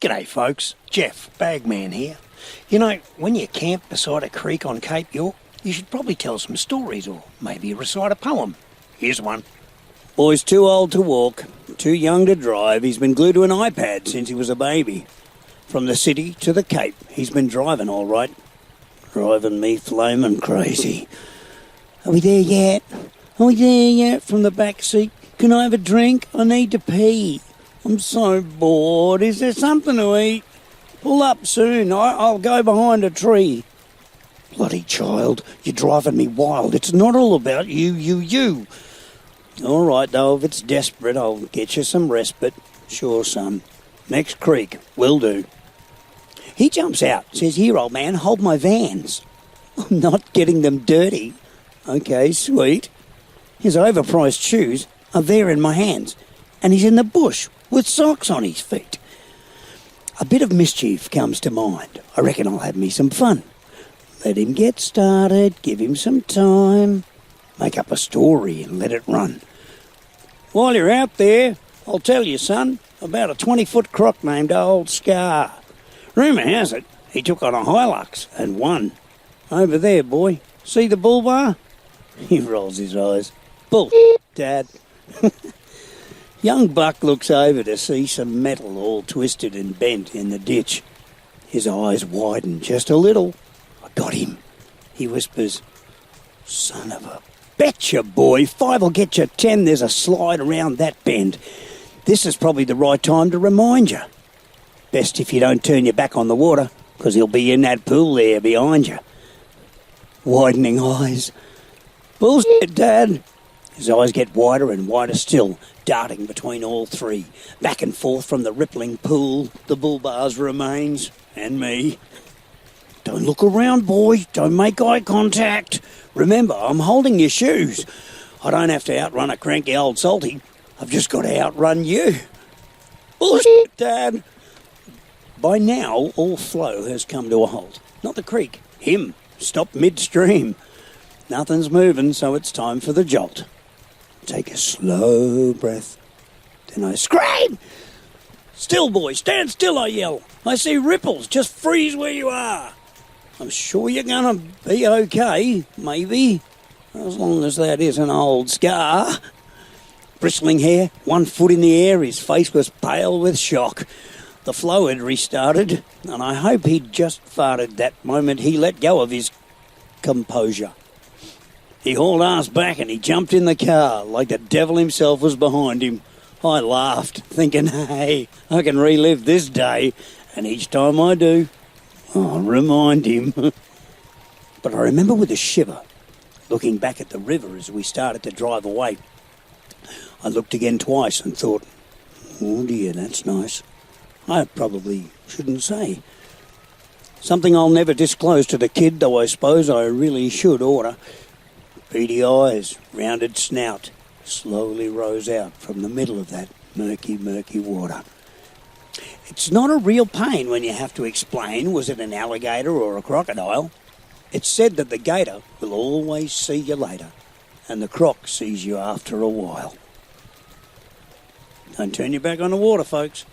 G'day folks, Jeff, Bagman here. You know, when you camp beside a creek on Cape York, you should probably tell some stories or maybe recite a poem. Here's one. Boy's too old to walk, too young to drive. He's been glued to an iPad since he was a baby. From the city to the Cape, he's been driving all right. Driving me flaming crazy. Are we there yet? Are we there yet? From the back seat. Can I have a drink? I need to pee. I'm so bored. Is there something to eat? Pull up soon. I'll go behind a tree. Bloody child, you're driving me wild. It's not all about you. All right, though, if it's desperate, I'll get you some respite. Sure, son. Next creek. Will do. He jumps out, says, "Here, old man, hold my Vans." I'm not getting them dirty. Okay, sweet. His overpriced shoes are there in my hands, and he's in the bush with socks on his feet. A bit of mischief comes to mind. I reckon I'll have me some fun. Let him get started, give him some time. Make up a story and let it run. While you're out there, I'll tell you, son, about a 20-foot croc named Old Scar. Rumour has it, he took on a Hilux and won. Over there, boy. See the bull bar? He rolls his eyes. Bull, Dad. Young Buck looks over to see some metal all twisted and bent in the ditch. His eyes widen just a little. I got him, he whispers. Son of a betcha, boy. 5 will get you 10. There's a slide around that bend. This is probably the right time to remind you. Best if you don't turn your back on the water, because he'll be in that pool there behind you. Widening eyes. Bullshit, Dad. His eyes get wider and wider still, darting between all three. Back and forth from the rippling pool, the bull bars remains, and me. Don't look around, boy. Don't make eye contact. Remember, I'm holding your shoes. I don't have to outrun a cranky old salty. I've just got to outrun you. Bullshit, Dad. By now, all flow has come to a halt. Not the creek. Him. Stopped midstream. Nothing's moving, so it's time for the jolt. Take a slow breath. Then I scream. Still, boy, stand still, I yell. I see ripples. Just freeze where you are. I'm sure you're going to be okay, maybe. As long as that isn't Old Scar. Bristling hair, 1 foot in the air, his face was pale with shock. The flow had restarted, and I hope he'd just farted that moment he let go of his composure. He hauled ass back and he jumped in the car like the devil himself was behind him. I laughed, thinking, hey, I can relive this day, and each time I do, I'll remind him. But I remember with a shiver, looking back at the river as we started to drive away. I looked again twice and thought, oh dear, that's nice. I probably shouldn't say. Something I'll never disclose to the kid, though I suppose I really should oughta. Beady eyes, rounded snout, slowly rose out from the middle of that murky, murky water. It's not a real pain when you have to explain, was it an alligator or a crocodile? It's said that the gator will always see you later, and the croc sees you after a while. Don't turn your back on the water, folks.